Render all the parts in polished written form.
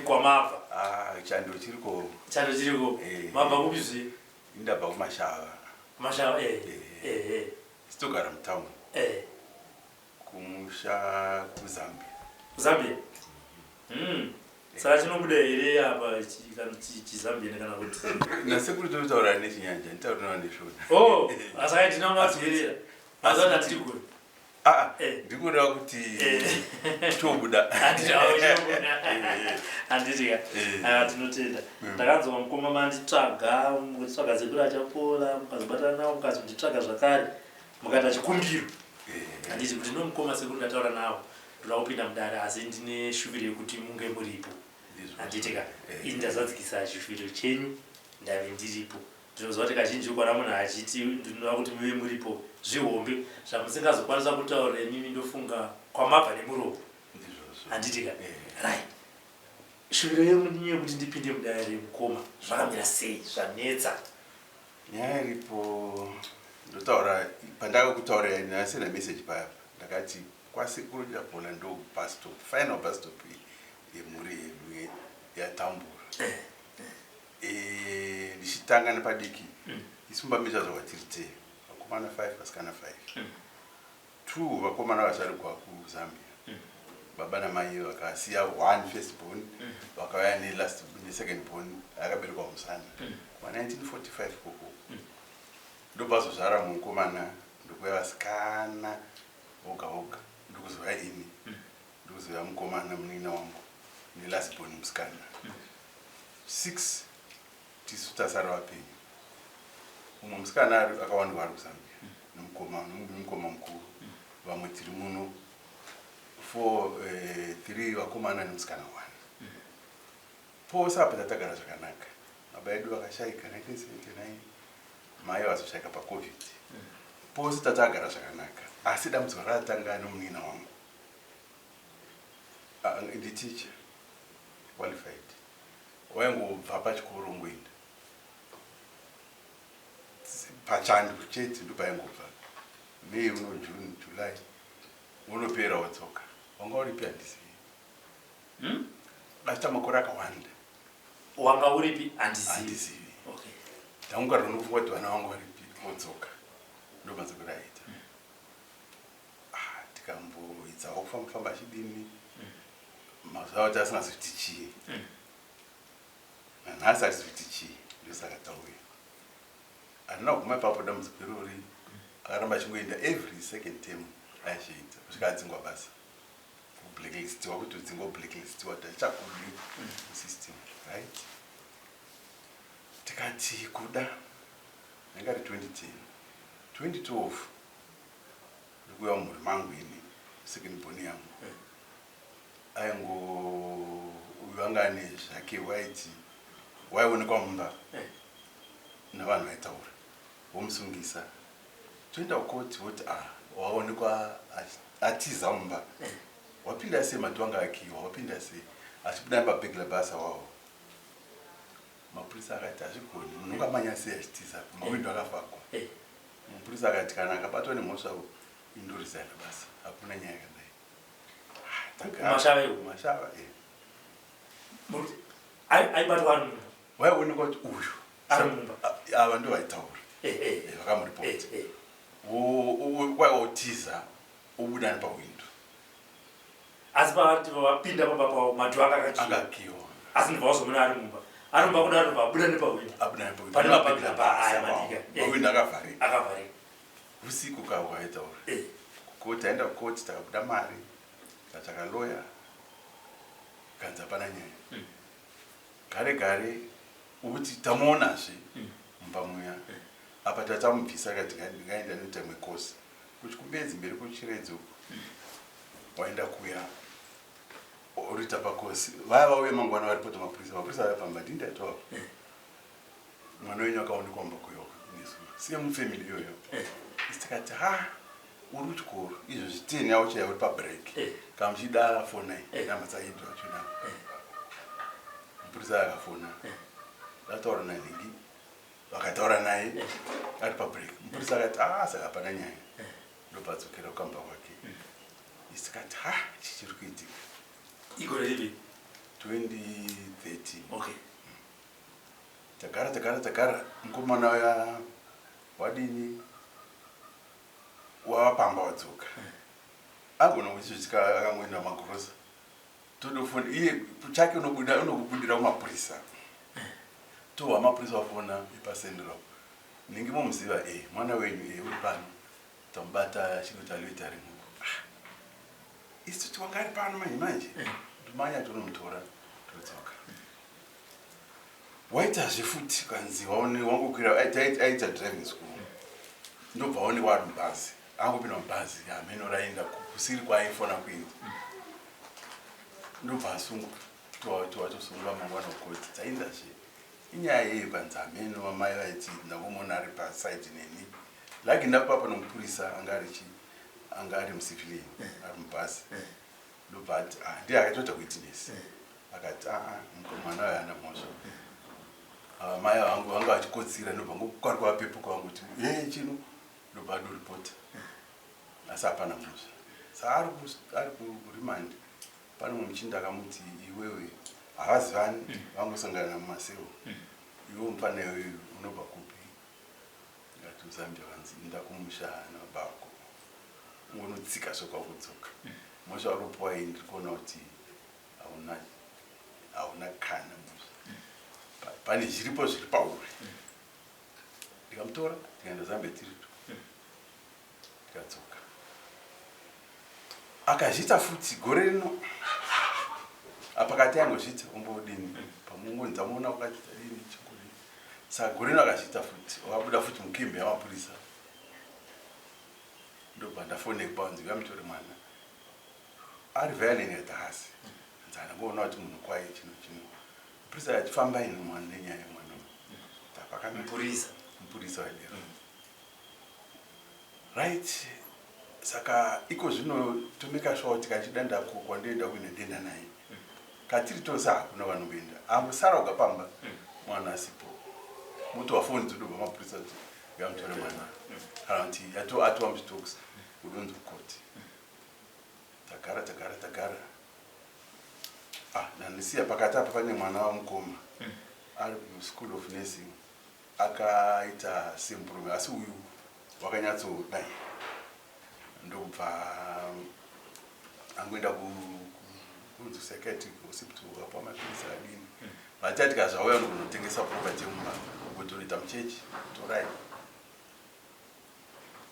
kwamabva chando chiriko mabva kupizvi ndabva kumashava sitogara mutown kumusha kuzambia saka chinobuda here apa chizambia kana kuti nasekuri totaura nechinyanja nditaurinawo neshona asaka tinamazierera mazana atiri kuri ndikuda kuti tobuda handitika tinotenda ndakanzwa mukoma manditsvaga zedura achapola mukazobatana nawo mukazonditsvaga zvakare mukaita chikumbiro handiti kuti nomukoma sekuri ndataura nawo ndoda kupinda mudare asi ndine shuviro yekuti munge muripo handitika ini ndazadzikisa chishuviro chenyu ndave ndiripo ndinoziva kuti kazhinji kwana munhu achiti ndinoda kuti muve muripo zvihombe zvamusingazokwanisa kutaura mimi ndofunga kwamabva nemuromo handitika rai shuviro yenyu yekuti ndipinde mudare mukoma zvakamira sei zvanetsa nyaya iripo ndotaura pandakakutaura nasina message payapa ndakati kwasekuru chabhola ndo bus stop final bus stop yemhuri yedu yatambura ndichitanga nepadiki isumbamisa zvawatiri vakomana 5 vasikana 5 2 vakomana vachari kwakuzambia baba namai vakasiya 1 first born vakauya nesecond born akaberekwa musana wa1945 koko ndobvazozvara mukomana ndokuya vasikana oga ndokuzova ini ndokuzova mukomana munina wangu nelast born musikana 6 tisu tasara vapenyu umwe musikana akawandwa ari kuzambia nomukoma mukuru vamwe tiri muno 3 vakomana nemusikana 1 pose apa tatagara zvakanaka baba edu vakashayika 1979 mai vazoshayika pacovid pose tatagara zvakanaka asi dambudziko ratanga nomunina wangu nditicha qualified waingobva pachikoro ngoenda pachando chete ndopaingobva May uno June July unopera watsoka wanga uripi handisivi basta makore akawanda wanga uripi handisivi okay tangu runofunga kuti vana vanga uripi watsoka ndobanza kuraita tikamboitsa kufamba chidini mazuva kuti asingazviti chii nanhasi achizviti chii ndosaka tauya handina kuguma ipapo dambudziko irori akaramba achingoenda every second term achiita kusvika adzingwa basa kublacklistiwa kuti udzingo blacklistiwa tachakudi musystem right tikati kuda ndingari 2012 ndikuya mumhuri mangu ini second born yangu vanga ane zvake waionekwa mumba navanhu vaitaura vomusungisa toenda kukoti voti waonekwa atiza mumba wapinda sei mati wanga akiwa wapinda sei achibuda nepabhegi labasa wavo mapurisa akati hazvigoni munhu ungamanya sei achitiza mawindo akavhagwa mupurisa akati kana akabatwa nemhosva indorizaina basa hakuna nyaya yakadai mashava aibatwa ari mumba waionekwa kuti uyu ari mumba ava ndo vaitaura vakamuripoti waiwotiza obuda nepawindo asi paati vapinda pamba pavo mati angakiwa asi ndibva wazomuna ari mumba ari mumba kuda anobva abuda nepawindo pane mawindo akavharika usiku kawaitaura kukoti aenda kukoti takabuda mari katakaloya kanzi hapana nyaya gare ukuthi tamuonazve mumba muya apa tatamubvisa kati ndingaenda netamwe kosi kuchikumbedzi mberi kuchiredzi uku waenda kuya orita pakosi vaya vauye mangwana vari poto mapurisa vayapamba ndindaitwa mwana wenyu akaonekwa mumba kuyoka siye mufamily iyoyo isitikati uri kuchikoro izvo zviteni yavo chaya uri pabreak kamuchida fonai namatsaidwa chona mupurisa akafona vataura nanhingi vakataura naye ari pabreak mupurisa akati saka hapana nyaya ndobvadzokera kukamba kwake isikati chichiri kuitika igore ripi 2013. Okay. Takara mukomana ya wadini wapamba wadzoka. Agona kuchitika akamwenda magorosa. Todofunda iye chake unokubudira mumapurisa. To amapurisa wafona ipasendero. Ningi mumuziva mwana wenyu uri pano. Tambata chinotalita rimwe. Isu tiwangari pano manje. Ndumanya tonomutora todzoka. Waita zvefuti kanzi waone wangokwira aita driving school. Ndobva waone wari mubhazi. Angopinda mubhazi ameno raenda kusiri kwaaifona kuenda. Ndobva asungu watosungwa mangwana okoti taindazve inyaya yeyo kanzi ameno vamai vaiti ndakumona ari pasite neni laki ndapapa nomupurisa anga ari musivilian ari mubhazi. Ndobva ati ndiye akatoita witness akati mukomana wayo ana mhosva. Mai vangu vanga vachikotsira ndobva ngokwari kwavapepuka vangu kuti chino ndobva adoripota asi hapana mhosva. Saka ari kurimandi pane mumwe muchinda akamuti iwewe havazivani vangosangana mumaseo iwe mufana iwewe unobva kupi ngati uzambia vanzi enda kumusha nabako ungonotsika sokwakudzoka mhosva uropuwa iyi ndiri kuona kuti hauna kana mhosva pane zviripo zviri pauri. Ndikamutora tikaenda zambia tiritu tikadzoka akazviita futi gore rino apakati angozviita ombodini pamungonzi amuona wakachita dini chikuri. Saka gore rino akazviita futi wakabuda futi mukembe yamapurisa. Ndobva ndafonekwa wanzi uyamutore mwana ari violent at hasi nzana ngoona kuti munhu kwaye chino mupurisa achifamba ino mwana nenyaya yemwana tapakana mupurisa wadera right. Saka iko zvino tomeka sure kuti kachidanda kwandoenda kuine ndenda naye katiri tose hakuna vanongoenda ambosara ukapamba mwana asipo motowafoni dzodobva mapurisa kuti uyamutore mwana kana kuti atowa muzvitoks udonzi kukoti. Tagara nanisiya pakati apa pane mwana wamukoma ari kuschool of nursing akaita sempurome asi uyu wakanyatsodai ndobva angoenda kunzi psychiatric hospital apa mapirisa adini vatati kazvauya ndokunotengesa property yemumba kutoita muchechi torai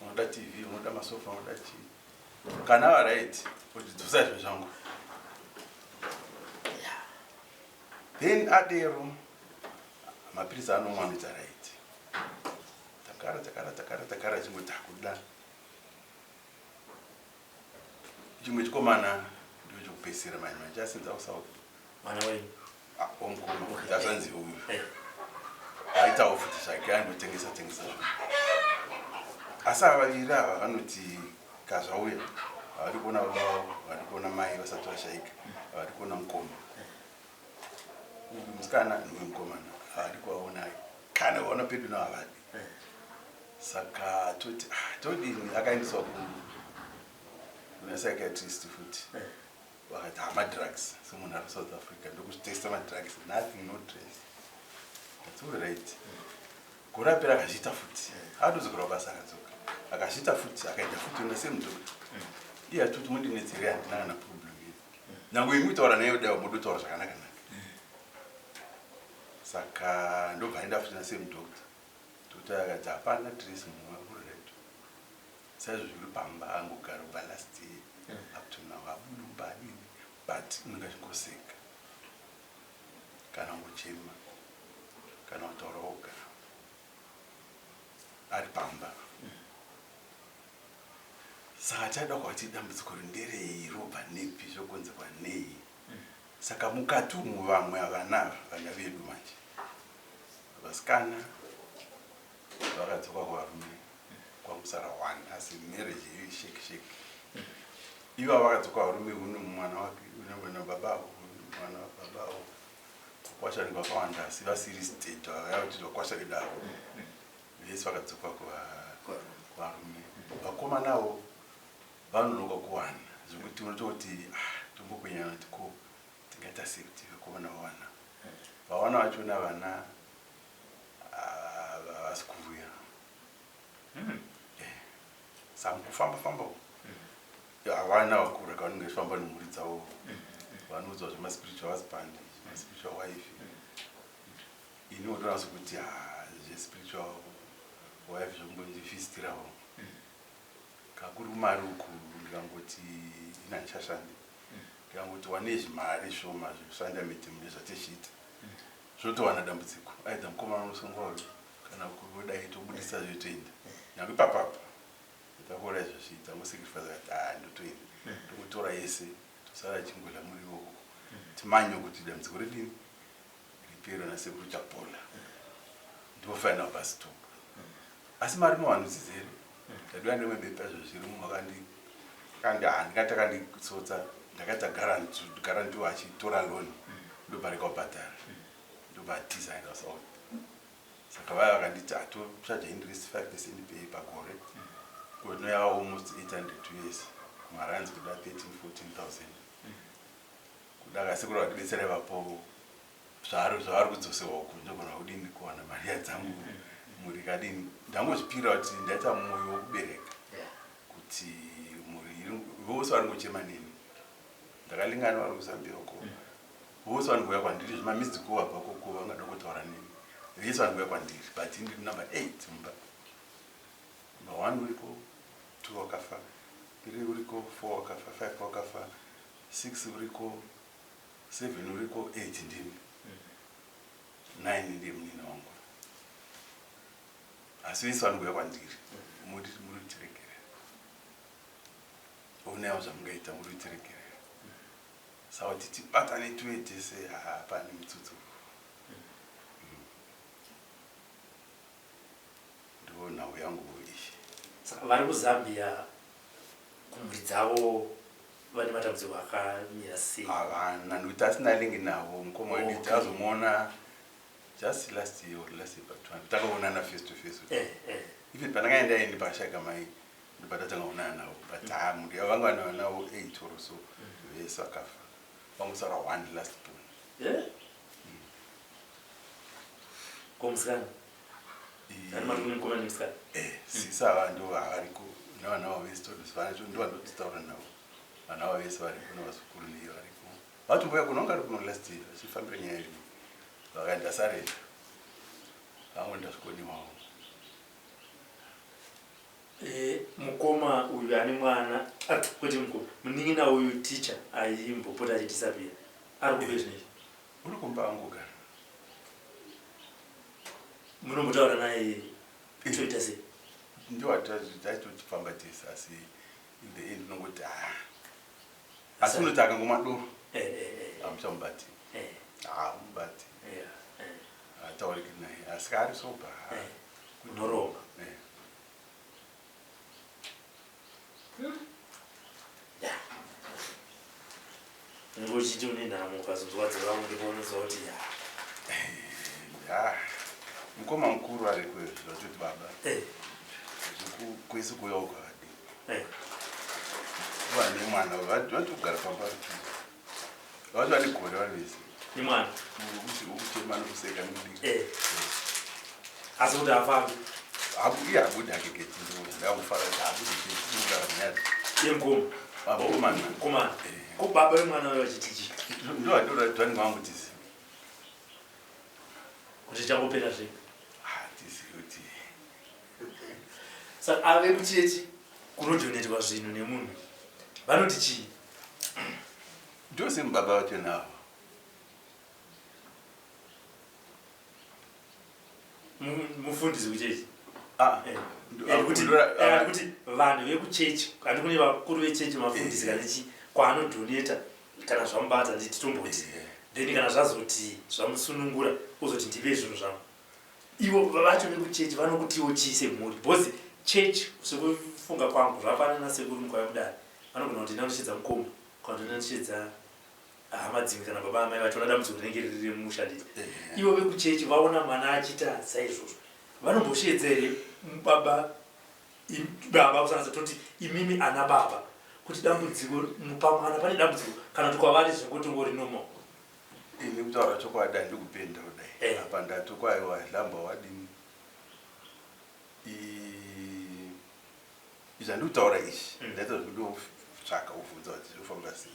unoda TV unoda masofa unoda chii kana waraiti kuti dzosa izvo zvangu then adero mapirisa anomwanita right. Takara chingoti hakuda chimwe chikomana ndio chokupesera manje asinza kusauka mwana wenyu omukoma azanzi uyu aitawo futi zvake anotengesa zvinhu asi avaviri ava vanoti kazvauya havari kuona vavo vari kuona mai vasati vashaika havari kuona mukoma uyu musikana nemwe mukomana havari kuvaona kana vaona pedu navavadi. Saka todini akaendeswa kuna psychiatrist futi vakati hamadrugs semunhu ari South Africa ndokuzvitesta madrugs nothing no trace. That's all right. Gore rapera akazviita futi atozokera basa akadzoka akazviita futi akaenda futi una semudhokta iye atoti mundinetsere handina kana problem iyi nyange imutaura naye kudai mudotaura zvakanaka naka. Saka ndobva aenda futi nasemudhokta toti akati hapana trace munhu wakuretu saizvo zviri pamba angogara balast up to now abudu mbadini but unenge achingoseka kana ngochema kana kutaura oga ari pamba. Saka chaida kuti dambudziko nderei robva nepi zvokonzerwa nei. Saka mukati umu vamwe vana vedu manje vasikana vakadzoka kuvarume kwamusara 1 asi marriage iyo isheki ivo vakadzoka kuvarume une mwana wake unengwena babavo mwana wababavo kwasharirwa kwawanda asi vasiri state yavati vakwasharidavo vese vakadzoka kuvarume vakoma navo vanonoka kuwana zvekuti unototi tombokwenyana tiko tingata safety kuona vana vachona vana vasikuvuya samukufamba havana vakura kavanenge vachifamba nemhuri dzavo vanoudzwa zvemaspiritual husband maspiritual wife ini wotonaso kuti zvespiritual wife zvombondifistirawo kakuri kumari uku ndikangoti ina ndichashandi ndikangoti wane zvimari shoma zvekushanda mitimune zvatishita zvotowana dambudziko aidza mukomana unosongwayo kana kudai tobudisa zvotoenda nyange papapa takora izvozviita ngosacrifice ati ndotoenda tokutora yese tosara chingwela muri ikoko timanye kuti dambudziko redini ripero nasekuru chapola ndofaina basi to asi mari muwandudzizere ndadiwa ndemebepa zvozviri ndingatakanditsotsa ndakaita garanti achitora loan ndopareka kubhadhara ndobatiza so saka vaya vakanditi atochaja interest 5% pay pagore kuti yava almost 800 years kumaranzi kuda 13-14,000 kuda kasekuru vatibetsera vapo zvavari kudzosewa uku ndogona kudini kuwana mari yadzangu muri kadini ndangozvipira kuti ndaita mwoyo wokubereka kuti muri vose vari kuchema nini ndakalingana vari kuzambia uko vose vari kuuya kwandiri zvimamidziko wabva koko vangada kutaura nini vese vari kuuya kwandiri but ndiri number 8 mumba number 1 uriko 2 wakafa 3 uriko 4 wakafa 5 wakafa 6 uriko 7 uriko 8 ndimi 9 ndiye munina wangu asi vese vari kuuya kwandiri muri tiregerera unawo zvamungaita muri tiregerera saka titi batane tuetese hapane mutsutsu ndo nhau yangu iyi. Saka vari kuzambia kumhuri dzavo vane matambudziko akamira sei? Havana nekuti asina lingi navo mukoma wedu tazomuona just last year or last year but takaonana face to face even pandakaenda indi pashaka mai ndopatatangaonana navo but mhuri yavo vanga vanavo 8 or so vese vakafa vangosara 1 last born. Komskana ani mari kumukoma nemskana sisa vantu variko navana vavo vese todosvanacho ndo vandotaura navo vana vavo vese variko navazukuru nei variko vatomboya kuno vanga ri kuno last year vachifambira nyaya iri vakaenda sarenda vamwe ndasvikoniwawo. Mukoma uyu ane mwana kuti mukoma munin'ina uyu teacher aimbopota achitisapira ari kuve zvinezvi uri kumba angogara munombotaura naye toita sei ndio ataitofamba tese asi in the end nongoti asi unoti akangomadoro amuchamubati mubati atauriki naye asi kaari soba unoromba ngochiti une nhamo ukazozwadza vamwe ndikuonesa kuti mukoma mukuru ari kwezvatoti baba kwese kuya ugadi vane mwana vatogara pamba vati vane gore vari vese nemwana ukuchema nokuseka nodii asi kuti afambi iye habudi akegeti ndamufara kuti habudi chiugara mnyadzi yemukoma komana ko baba vemwana vayo vachitichi ndo vanenge vangutizi kuti changopera zvega tisi kuti saka ave kuchechi kunodoneterwa zvinhu nemunhu vanoti chii ndose mubaba vacho navo mufundisi kuchechi kuti vanhu vekuchechi kandi kune vakuru vechechi mafundisi kanechi kwaanodhoneta kana zvamubata ndititomboti then kana zvazoti zvamusunungura uzoti ndive zvinhu zvangu ivo vacho vekuchechi vanokutiwo chise mhuri bhozi chechi sekufunga kwangu zvafanana sekuru mukauya kudai vanogona kuti ndanochedza mukoma kana kuti ndanochedza hama dzimwe kana baba amai vachiona dambudziko rinenge riri mushanditi ivo vekuchechi vaona mwana achita saizvozvo vanomboshedza here baba kusanganisa toti imimi ana baba kuti dambudziko pamwana pane dambudziko kana kuti kwavari zvingotongori normal ini kutaura chokwadi handikupenda kudai apa ndati kwaiwa hlamba wadini izvandikutaura izvi ndaita zvinotsvaka ubvunza kuti zvinofamba sei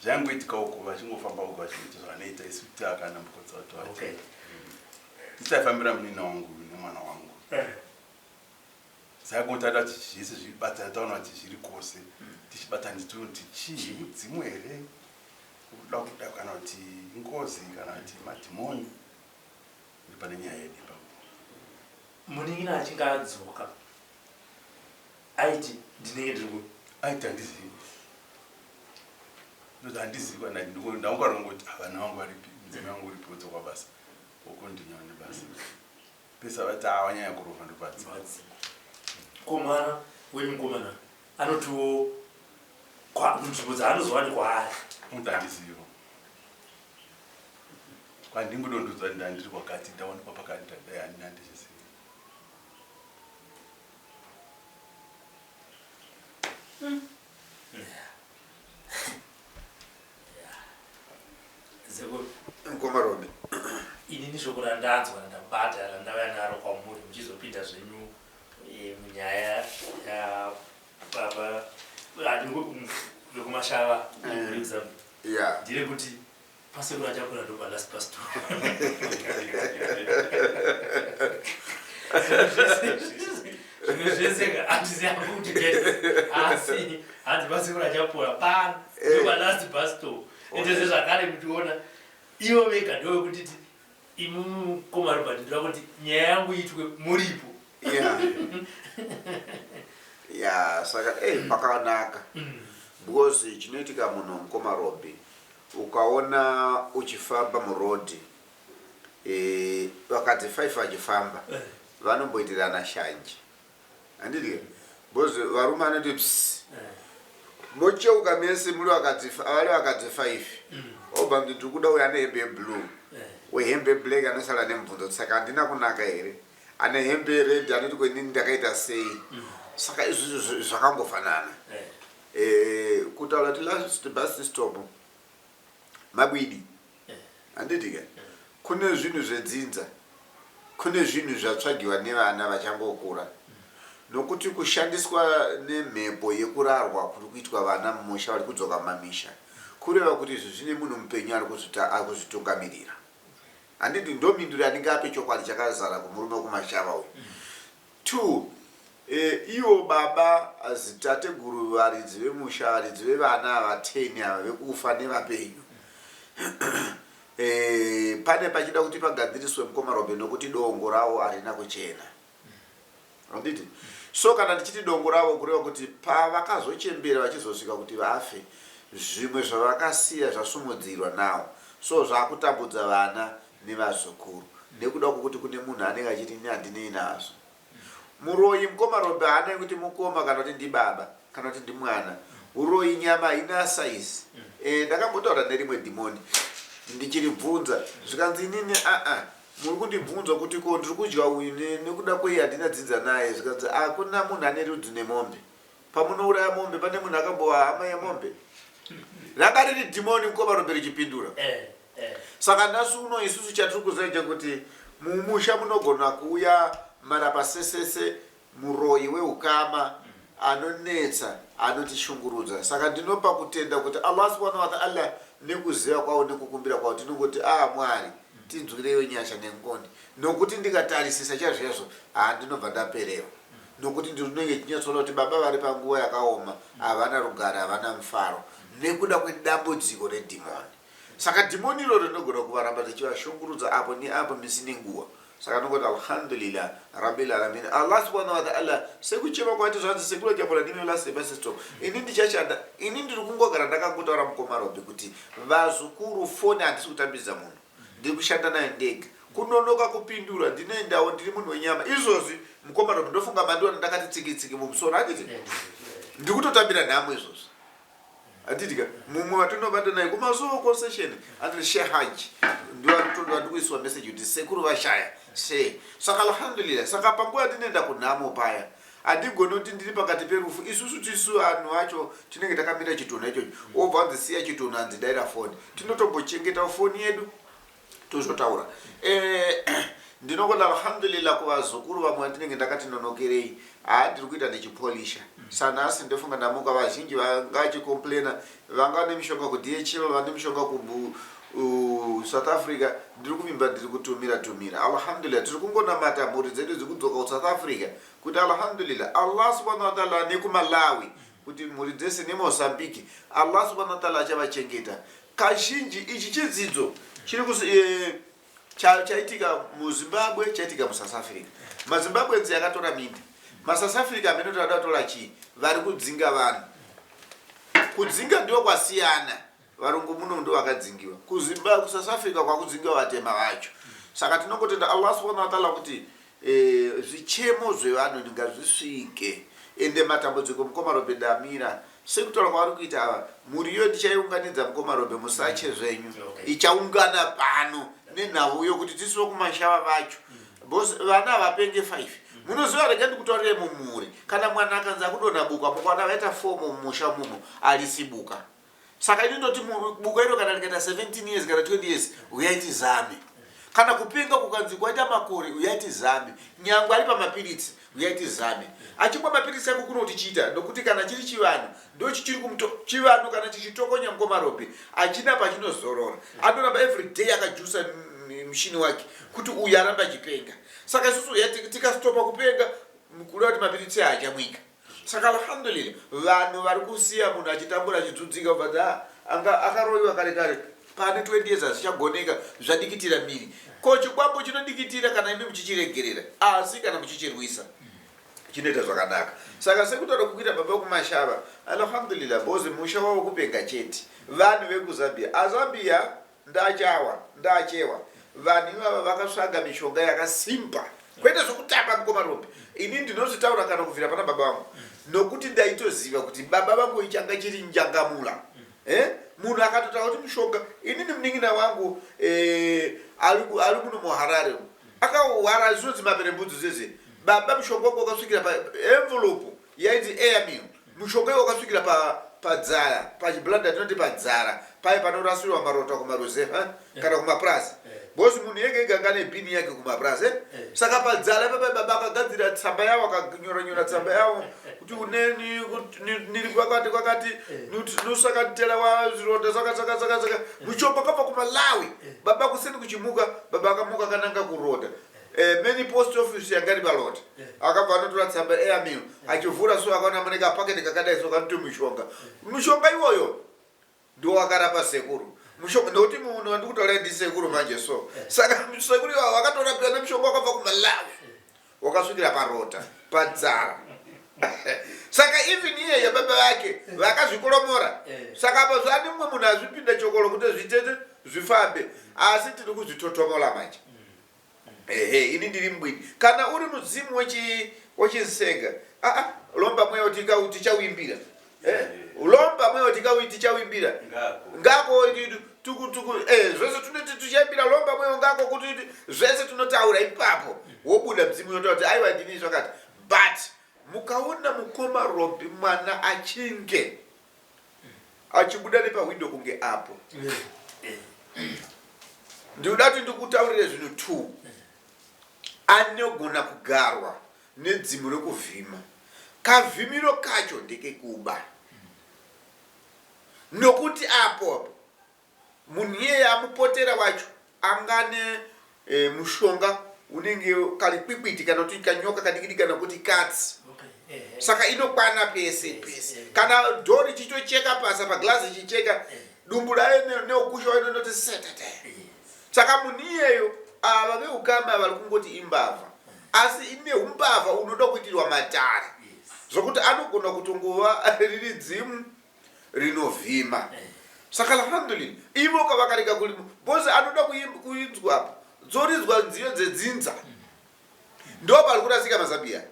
zvangoitika uko vachingofamba uko vachinoita zvavanoita isu takana mukotsa kuti vati tisaifambira munina wangu nemwana wangu saka kuti ada kuti zvese zvibatana taona kuti zviri kwose tichibatana titonoti chii mudzimu here kuda kana kuti ngozi kana kuti madhimoni uri pane nyaya yedu ipapo. Munin'ina achinge adzoka aiti ndinenge ndiri aiti handizivi ndoti handizivi kana ndangwara ngoti vana vangu varipi mudzimai wangu uripo dzokwa basa ukondinyana nebasa pesa vati wanyanya kurova ndopadzi ko mwana wemukomana anotiwo nzvimbo dzaanozovani kwaari muti handizivo kwandingudondudza ndandiri kwakati ndaonekwa pakati tadai handina handichizivi. Mkomarobe inini shoko randanzwa randabata randauya naro kwamuri muchizopinda zvenyu munyaya vekumashava ndire kuti pasekuru achakura ndopa last pastor zvimwe zvese handisiyangu kuti asi hanzi pasekuru achapora pano ndopa last pastor ende sezvakare mutiona ivo vega ndovekutiti imu Komaroba ndinoda kuti nyaya yangu itwe muripo. Saka pakanaka because chinoitika munhu muKomarobe ukaona uchifamba murodhi vakati 5 achifamba vanomboitirana shanje handiti because varume anoti ps mocheuka mese muri vakati 5 obva ndiri kuda uya nehembe yeblue wehembe black anosara nemubvunzo saka handina kunaka here ane hembe red anoti kwenini ndakaita sei saka izvi zvakangofanana kutaura kuti last bus stop mabwidi handiti kune zvinhu zvedzinza kune zvinhu zvatsvagiwa nevana vachangokura nokuti kushandiswa nemhepo yekurarwa kuri kuitwa vana mumusha vari kudzoka mamisha kureva kuti izvi zvine munhu mupenyu ari kuzvitungamirira handiti ndominduri anenge ape chokwadi chakazara kumurume wekumashava uyu 2 iwo baba zitateguru varidzi vemusha varidzi vevana ava 10 ava vekufa nevapenyu pane pachida kuti pagadziriswe muKomarobe nokuti dongo ravo harina kuchena handiti so kana ndichiti dongo ravo kureva kuti pavakazochembera vachizosvika kuti vafe zvimwe zvavakasiya zvasumudzirwa nawo so zvakutambudza vana nevazukuru nekuda kwokuti kune munhu anenge achiti ini handinei nazvo. Muroyi muKomarobe haana kuti mukoma kana kuti ndibaba kana kuti ndimwana uroyi nyama haina saizi ndakambotaura nerimwe dhimoni ndichiribvunza zvikanzi inini muri kundibvunza kuti ko ndiri kudya uyu nekuda kwei handina dzidza naye zvikanzi hakuna munhu ane rudzi nemombe pamunouraya mombe pane munhu akambowa hama yemombe ranga riri dhimoni muKomarobe richipindura saka nhasi uno isusu chatiri kuzoita kuti mumusha munogona kuuya marapa sesese muroyi weukama anonetsa anotishungurudza saka ndinopa kutenda kuti Allah subhanahu wa ta'ala nekuziva kwawo nekukumbira kwawo tinongoti Mwari tinzwireiwo nyasha nengoni nokuti ndikatarisisa chazvizvo ndinobva ndapereva nokuti ndinenge chinyatsoona kuti baba vari panguva yakaoma havana rugare havana mufaro nekuda kwedambudziko redhimoni saka dhimoni iroro rinogona kuvaramba richivashungurudza apo neapo misi nenguva saka nongoti alhamdulillah rabbil alamin Allah subhanahu wa ta'ala sekuchema kwati zvanzi sekuru chapora ndine last semester ini ndichashanda ini ndiri kungogara ndakangotaura muKomarobe kuti vazukuru foni handisi kutambidza munhu ndiri kushanda naye ndega kunonoka kupindura ndinoendawo ndiri munhu wenyama izvozvi muKomarobe ndofunga mandiwana ndakati tsikitsiki mumusoro handiti ndiri kutotambira nhamo izvozvi handiti mumwe watinobata naye kumazuva concession anditi shehaji ndikuiswa message kuti sekuru vashaya saka alhamdulillah saka panguva ndinoenda kunhamo paya andigoni kuti ndiri pakati perufu isusu tisu anhu acho tinenge takamira chitunha ichocho obva anzisiya chitunha anzidaira foni tinotombochengeta foni yedu tozotaura ndinokonda alhamdulillah kuvazukuru vamwe vandinenge ndakati nonokerei ndiri kuita ndichipolisha sanhasi ndofunga ndamuka vazhinji vangachikomplaina vanga nemishonga kudhl vane mishonga South Africa ndiri kuvimba ndiri kutumira alhamdulillah tiri kungonamata mhuri dzedu dzikudzoka kuSouth Africa kuti alhamdulillah Allah subhanahu wa ta'ala nekumalawi kuti mhuri dzese neMozambique Allah subhanahu wa ta'ala achavachengeta kazhinji ichi chidzidzo chiri chaitika muZimbabwe chaitika muSouth Africa maZimbabwe nzi yakatora mindi maSouth Africa amene todatora chi vari kudzinga vanhu kudzinga ndiwo kwasiyana varungu muno ndo vakadzingiwa kuZimbabwe kuSouth Africa kwakudzinga vatema vacho saka tinongotenda Allah subhanahu wa ta'ala kuti zvichemo zvevanhu ngazvisvike ende matambudziko mukomarobe ndamira sekutaura kwavari kuita ava mhuriyo ndichaiunganidza mukomarobe musache zvenyu ichaungana pano nenhau yokuti tisiwo kumashava vacho vana havapenge 5 munoziva rega ndikutaurire mumhuri kana mwana akanzi akudonha buka mukwana vaita 4 mumusha mumo alisi buka saka inindoti buka iro kana rikaita 17 years kana 20 years uyaiti zame kana kupenga kukanzi kwaita makore uyaiti zame nyangwe ari pamapiritsi uyaiti zame achimwa mapiritsi ako kuno tichiita ndokuti kana chiri chivanhu ndo chichiri chivanhu kana chichitokonya mukomarobe achina pachinozorora anoramba every day akajusa mushini wake kuti uyu aramba achipenga saka isusu tikastopa kupenga kuda kuti mapiritsi achamwika saka alhamdulillah vanhu vari kusiya munhu achitambura achidzudzika ubva akaroiwa kare kare pane 20 years azichagoneka zvadikitira miri ko chikwambo chinodikitira kana imi muchichiregerera asi kana muchichirwisa chinoita zvakanaka saka sekutaura kukuita baba kumashava alhamdulillah bozi musha wavo kupenga chete vanhu vekuzambia azambia ndachewa vanhu ivava vakasvaga mishonga yakasimba kwete zvokutamba mukomarobe ini ndinozvitaura kana kubvira pana baba vangu nokuti ndaitoziva kuti baba vangu ichanga chiri njangamula munhu akatotaura kuti mushonga inini munin'ina wangu ari muno muharare akahwara zvinonzi maperembudzi zeze baba mushonga wangu wakasvikira paenvelope yainzi airmill mushonga iwo wakasvikira padzara pachiblanda tinoti padzara pai panorasirwa marota kumarozefa kana kumaprasi bosi munhu yege igangane bhini yake kumaprasi saka padzara papa baba akagadzira tsamba yavo akanyora tsamba yavo kuti uneni niri kwakati nosakatela wa zvironda saka mushonga kabva kumalawi baba kuseni kuchimuka baba akamuka akananga kuroda many post office yangari balota akabva anotora tsamba airmill achivhura so akaona mune kapaketi kakadai so kanoti mushonga iwoyo ndo wakarapa sekuru mushonga ndoti munhu wandikutaura ndisekuru manje so saka sekuru iwawo wakatora pena mushonga wakabva kumalawi wakasvikira parota padzara saka even iye yababa vake vakazvikoromora saka apa zvani mumwe munhu azvipinda chokolo kuti zvitete zvifambe asi tiri kuzvitotomola manje ini ndiri mbwini kana uri mudzimu wechinsenga lomba mweyo tichawimbira lomba mweyo tichawimbira ngako zvese tunoti tichaimbira lomba mweyo ngako kuti zvese tunotaura ipapo wobuda mdzimu yotaura kuti aiwa ndini zvakati but mukaona mukomarobe mwana achinge achibuda nepawindo kunge apo ndikuda kuti ndikutaurire zvinhu 2 anogona kugarwa nedzimu rekuvhima kavhimiro kacho ndekekuba nokuti apo munhu iyeye amupotera wacho angane mushonga unenge kali kwikwiti kana kuti kanyoka kadikidi kana kuti katsi saka inokwana pese kana dhori chichocheka pasa paglasi chicheka dumbu rayo neokusha inondoti setete saka munhu iyeyo ava veukama vari kungoti imbavha asi ine umbavha unoda kuitirwa matare zvokuti anogona kutongova riri dzimu rinovhima saka alhamdulillah ivo kavakarika kulimo bose anoda kuinzwa dzoridzwa nziyo dzedzinza ndo pari kurasika mazambia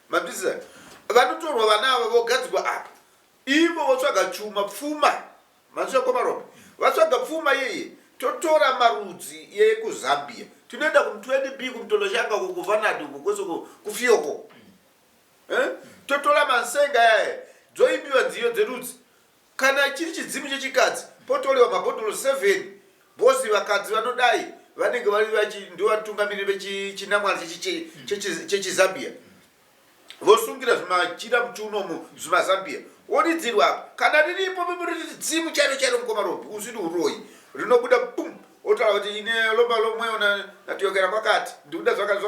mabvisa vanotorwa vana ava vogadzirwa apa ivo votsvaga chuma pfuma matsvakomarobe vatsvaga pfuma yeye totora marudzi yekuzambia tinoenda kum20b kumtoloshanga kuvanadi kwese kufiyoko masenga yaye dzoimbiwa nziyo dzerudzi kana chiri chidzimu chechikadzi potolewa mabhodhoro 7 bosi vakadzi vanodai vanenge vari ndovatungamiriri vechinamwari chechizambia vosungira zvimachira muchiunomo zvimazambia wodidzirwa apa kana riripo dzimu chairo mukoma ropi usiri uroyi rinobuda pum otaura kuti ine lomba lomweona natiyokera kwakati ndikuda zvakati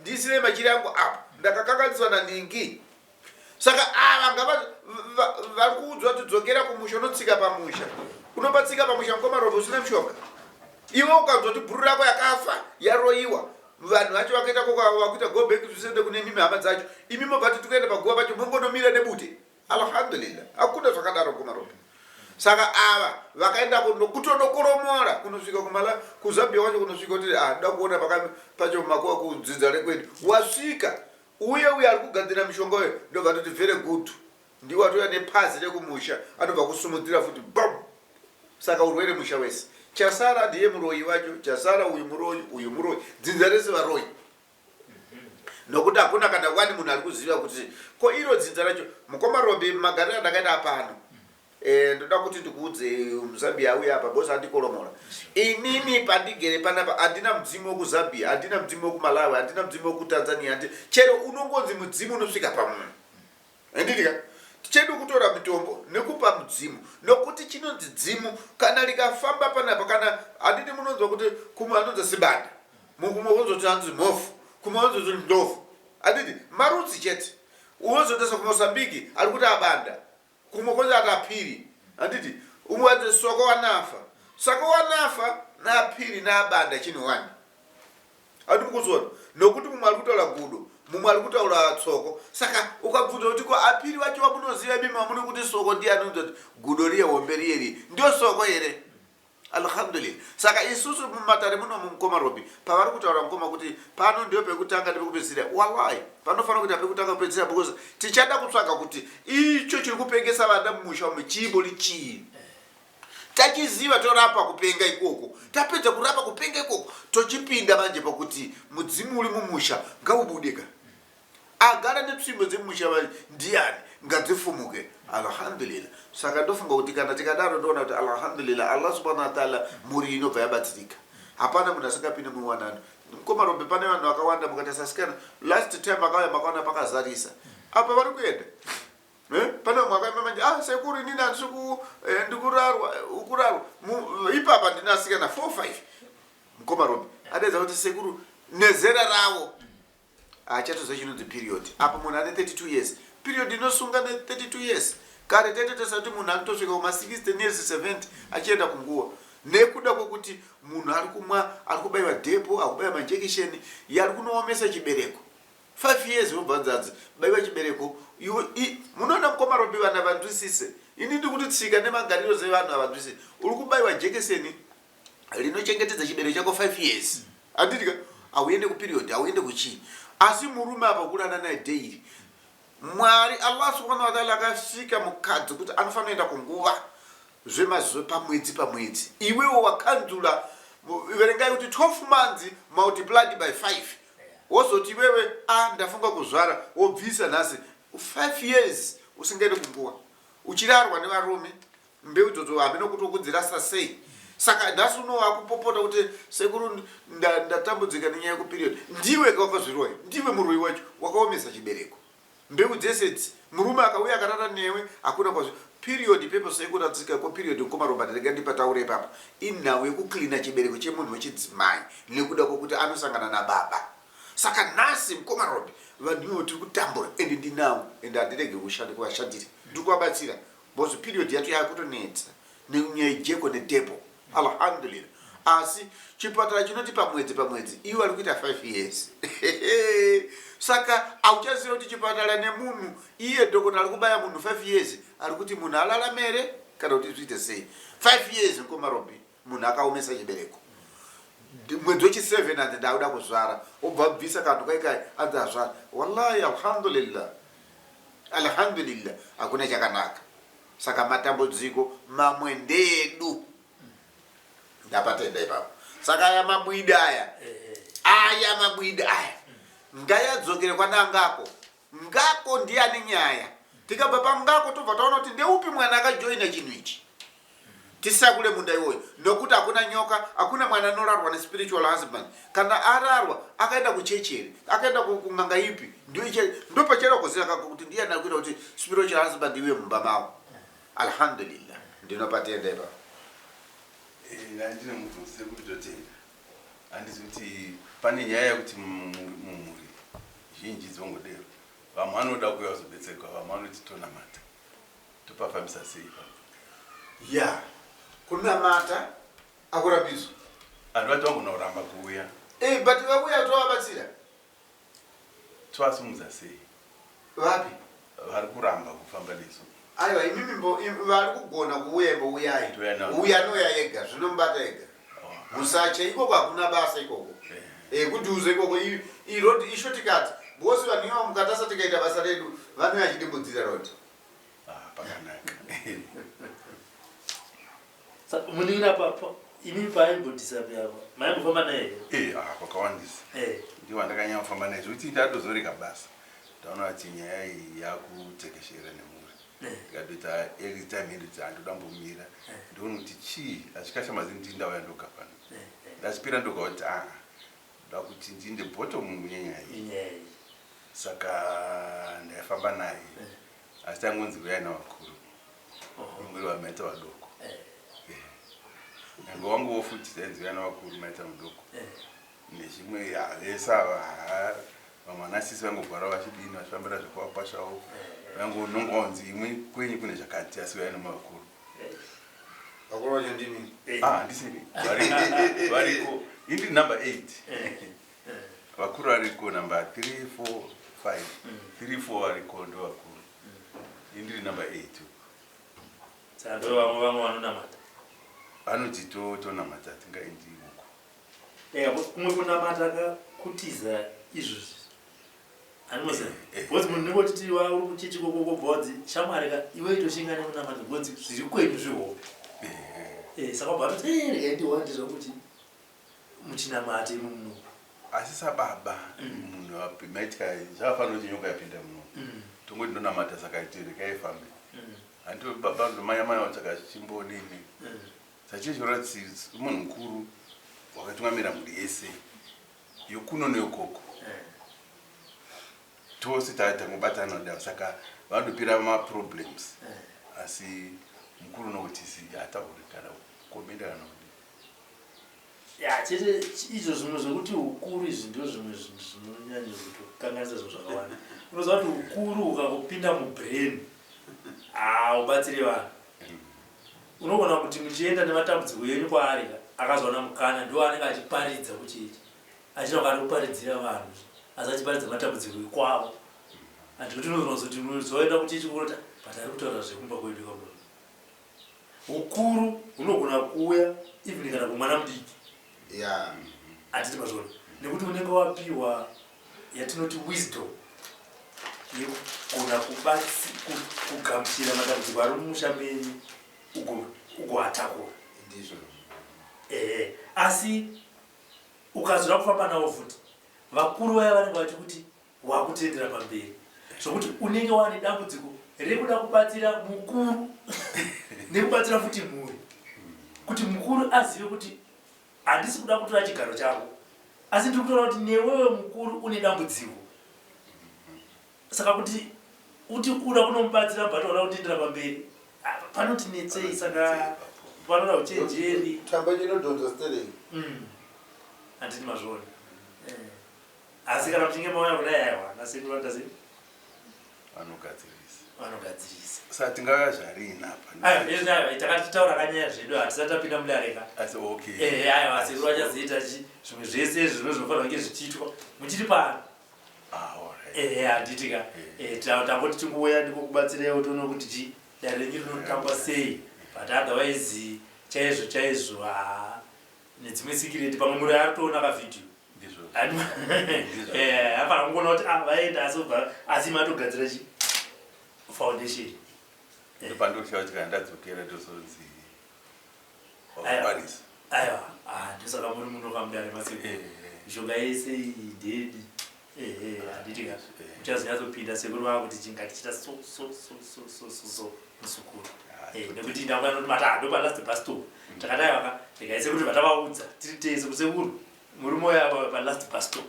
ndisire machira angu apa ndakakanganiswa naningi saka ava vari kuudzwa kuti dzokera kumusha unotsika pamusha unobatsika pamusha mukoma ropi usina mushonga iwe ukanzwa kuti bhuru rako yakafa yaroyiwa vanhu vacho vakaita go back zvisende kune mimi hama dzacho imi mobva tikuenda paguva pacho mongonomira nebute alhamdulillah akuna zvakadaro mukoma ropi saka ava vakaenda kutonokoromora kunosvika kuzambia wacho kunosvika kuti nda kuona pacho makuva kudzidza rekwedu wasvika uye ari kugadzira mishonga uyo ndobva toti very good ndiwo atoya nephazi rekumusha anobva kusumudzira futi bam saka urwere musha wese chasara ndiye muroyi wacho chasara uyu muroyi dzinza rese varoyi nokuti hakuna kana wani munhu ari kuziva kuti ko iro dzinza racho mukoma robi magariro andakaita apano ndoda kuti ndikuudze muzambia auya apa bosi andikoromora inini pandigere panapa handina mudzimu wekuzambia handina mudzimu wekumalawi handina mudzimu wekutanzania chero unongonzi mudzimu unosvika pamunhu handitika tichedu kutora mitombo nekupa mudzimu nokuti chinonzi dzimu kana likafamba panapa kana handiti munonzwa kuti kumwe anonzi sibanda mukumwe kunzoti hanzi mhofu kumwe kunzoti ndofu handiti marudzi chete unozotesa kumosambiki ari kuti abanda kumwe konzi atapiri handiti umwe anzi soko wanafa saka wanafa naapiri naabanda chino wani handi mukuzona nokuti mumwe ari kutaura gudo mumwe ari kutaura tsoko saka ukabvunza kuti ko apiri wacho wamunoziva imi mamune kuti soko ndiye anonzi kuti gudo riye hombe riye ndio soko here alhamdulillah saka isusu mumatare muno mukoma robi pavari kutaura mukoma kuti pano ndio pekutanga nepekupedzisira wallahi panofanira kuita pekutanga kupedzisira because tichada kutsvaga kuti icho chiri kupengesa vana mumusha umu chiimbori chii tachiziva torapa kupenga ikoko tapedza kurapa kupenga ikoko tochipinda manje pakuti mudzimu uri mumusha ngaubudeka agara netsvimbo dzemumusha ndiani ngadzifumuke alhamdulillah saka ndofunga kuti kana tikadaro ndoona kuti alhamdulillah Allah subhanahu wa ta'ala muri inobva yabatsirika hapana munhu asingapinde muwanano mukoma robe pane vanhu vakawanda mukatasasikana last time akauya makaona pakazarisa apa vari kuenda pane mumwe akaima manje sekuru inini handisi ndikurarwa ukurarwa ipapa ndinasikana 4-5 mukoma robe adedza kuti sekuru nezera ravo achatoziva chinonzi period apa munhu ane 32 years period inosunga ne32 years kare tetetosa kuti munhu anotosvika kuma60 years 70 achienda kunguva nekuda kwekuti munhu ari kumwa ari kubayiwa dhepo akubayiwa majekisheni yari kunoomesa chibereko 5 years wobva nzadzi bayiwa chibereko munoona mukoma robi vanhu avanzwisise ini ndikuti tsika nemagariro zevanhu avanzwisise uri kubayiwa jekiseni rinochengetedza chibereko chako 5 years handitika auende kuperiod auende kuchii asi murume apa kurana naye daily mwari Allah subhanahu wa ta'ala akasika mukadzi kuti anofanira kuenda kunguva zvemazuva pamwedzi iwewo wakanzula verengai kuti 12 months multiplied by 5 wozoti iwewe ndafunga kuzvara wobvisa nhasi 5 years usingaende kunguva uchirarwa nevarume mbeu idzodzo hamene kuti ukudzirasa sei saka nhasi unoakupopota kuti sekuru ndatambudzika nenyaya yekuperiod ndiwe wakazviroya ndiwe muroyi wacho wakaomesa chibereko mbeu dzese idzi murume akauya akarara newe hakuna kwazvo period pepo sekuratsika kweperiod nkomaromba ndarega ndipataure papa inhau yekuklina chibereko chemunhu wechidzimai nekuda kwokuti anosangana nababa saka nhasi mkomarombe vanhuwo tiri kutambura ende ndinawo ende handirege kuvashandira ndiri kuvabatsira bcause period yacho yakutonetsa nenyaya yejeko nedhepo alhamdulillah asi chipatara chinoti pamwedzi iwo ari kuita 5 years saka auchaziva kuti chipatara nemunhu iye dhokota ari kubaya munhu 5 years ari kuti munhu alaramere kana kuti zviite sei 5 years nkomarobi munhu akaomesa chibereko mwedzi wechi7 hanzi ndauda kuzvara obva bvisa kanhu kaikai anzi azvara wallahi alhamdulillah hakuna chakanaka saka matambudziko mamwe ndedu ndapatenda ipapo saka aya mabwida aya ngayadzokere kwanangako ngako ndiani nyaya tikabva pangako tobva taona kuti ndeupi mwana akajoina chinhu ichi tisakule munda iwoyo nokuti hakuna nyoka hakuna mwana anorarwa nespiritual husband kana ararwa akaenda kuchechere akaenda kunganga ipi ndo pachera kuziva kuti ndiani akuita kuti spiritual husband iwe mumba mavo alhamdulillah ndinopatendeba ndine munhu sekuri totenga handizi kuti pane nyaya yekuti mumhuri zhinji dzongodero vamwe vanoda kuuya kuzobetserwa vamwe vanoti tonamata topafambisa sei ya kunamata akurambizwa vanhu vati vangona kuramba kuuya but vakuya tovabatsira tovasumudza sei vapi vari kuramba kufamba nesu aiwa imimi vari kugona kuuya imbouyai uya noya yega zvinombata yega musache ikoko hakuna basa ikoko kudhuze ikoko irodi isho tikati bosi vanhu iva mukatasa tikaita basa redu vanouya achidimbudzira rodi pakanaka muningira imimi paimbodisapiyapa maimbofamba naye kwakawandisa ndiwo ndakanyanya kufamba naye zvokuti ndadozoreka basa ndaona kuti nyaya iyi yakutekeshera nemhuri ndikatoita early time hendi handoda mbomira ndiona kuti chii achikashamazi ndi ndauya ndoga pano ndachipira ndoga kuti ndoda kuti ndinde bottom munyanya iyi saka ndaifamba naye asi tangonzi uyai navakuru umwiri vamaita vadoko nyange wanguwo futi tainzi uyai navakuru maita mudoko nezvimwe vese ava vamwe anasisi vangogara vachidini vachifambira zvekuvapa zvavo vangononga wanzi imwe kwenyu kune zvakati asi uyai nemavakuru vakuru vacho ndimi handisini variko indi number 8 vakuru variko number 3 4 5 3 4 variko ndo vakuru indiri number 8 sando vamwe vanonamata vanoti tonamata tingaendi uko kumwe kunamata kakutiza izvozvi anoza bhodzi munhu ningoti tiri uri kuchechi kokoko bhodzi shamwari ka iwe itoshinga nekunamata bhodzi zviri kwenyu zvihope saka bvatoti ndiwandizva kuti muchinamate muno asi sababa munhu maitika zvakafanira kuti nyoka yapinda muno tongoti ndonamata saka itirekai handito baba ndomanyamanya watsvaka chimbonini sachichoratidzi munhu mukuru wakatungamira mhuri yese yokuno neyokoko tose tangobatana nodavo saka vanodopira maproblems asi mukuru nokuti hatauri kana komenda kana chete izvo zvimwe zvekuti ukuru izvi ndo zvimwe zvinonyanya kutokanganisa zvinhu zvakawanda unoziva kuti ukuru ukakupinda mubrain ubatsire vanhu unogona kuti muchienda nematambudziko yenyu kwaari akazoona mukana ndo anenge achiparidza kuchichi achinonga ari kuparidzira vanhu asi achiparidza matambudziko ekwavo handikuti unozoti unozoenda kuchichi kunota but ari kutaura zvekumba kwedu kamuno ukuru unogona kuuya even kana kumwana mudiki hatiti mazvona nekuti unenge wapiwa yatinoti wisdom yekugona kugamuchira matambudziko ari mumusha menyu ugoatakura asi ukazoda kufamba navo futi vakuru vaya vanenge vachi kuti wakutendera pamberi zvokuti unenge wane dambudziko rekuda kubatsira mukuru nekubatsira futi mhuri kuti mukuru azive kuti handisi kuda kutora chigaro chako asi ndiri kutora kuti newewe mukuru une dambudziko saka kuti uti kuda kunomubatsira mbatoona kutendera pamberi panoti netsei saka panoda uchenjeri tamba chinodhonza sterei handiti mazvoni asi kana muchinge mauya kudai aiwa nasekuvandasi vanogadzirisa saka tingauya zvarini apa takatitaura kanyaya zvedu hatisati tapinda mudareka aiwa sekuru vachazoita zvimwe zvese zvino zvinofanira kunge zvichiitwa muchiri pano handitika tangoti tingouya ndikokubatsireiwo toona kuti chi dare renyu rinotangwa sei but otherwise chaizvo nedzimwe sikireti pamwe muri aritoona kavhidhiyo hapana kungona kuti vaenda asi matogadzira chi foundation pandoshaa kuti kana ndadzokera ndozonzi aiwa ndosaka muri muno kamudare masiku mishonga yese idedi handitika uchazonyazopinda sekuru vavo kuti chingatichita so musukuru nekuti ndaanoti matado palast bus stop takadaiwaka ndikaise kuti vatavaudza tiri tese kusekuru murume uyo palast bus stop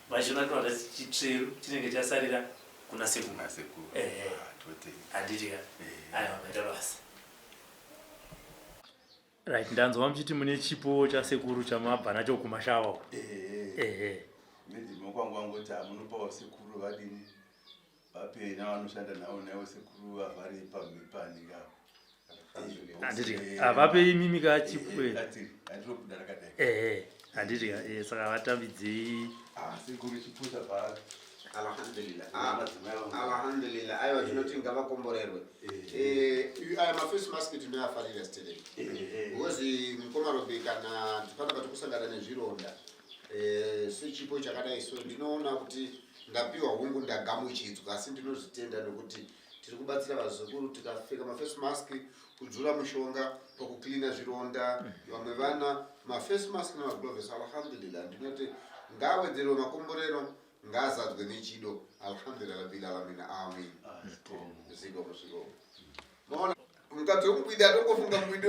vachona tinota chitsveru chinenge chasarira kuna sekuru handitika aiwa maita basa right ndanzwa muchiti mune chipo chasekuru chamabva nacho kumashawa ndimokwangwangoti hamunopawo sekuru vadini vapena vanoshanda navo naivo sekuru vavari pamipaniga avape imimika chipo andinobuda rakadai handitika saka vatambidzei sekuru chipo chabva alhamdulillah aiwa tinoti ngavakomborerwe aya mafirst mask tinoyafarira stedei because mukomarobe kana tipanaka tikusangana nezvironda sechipo chakadai so ndinoona kuti ndapiwa hungu ndagamuchidzwa asi ndinozvitenda nekuti tiri kubatsira vazukuru tikapfeka mafirst mask kudzura mushonga pakuklina zvironda vamwe vana mafirst mask nemagloves alhamdulillah ndinoti ngawedzerwe makomborero ngazadzwe nechido alhamdulillah rabbil alamin amin ziko maona mukati womubwida atongofunga mubwidi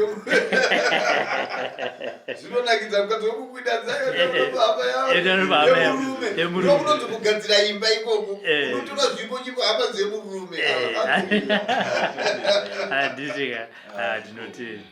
zvinonakidza mukati womubwida dzayoapayaokunoti kugadzira imba ikoko unotora zvipo chipo hapa dzemurume handitika ndinotenda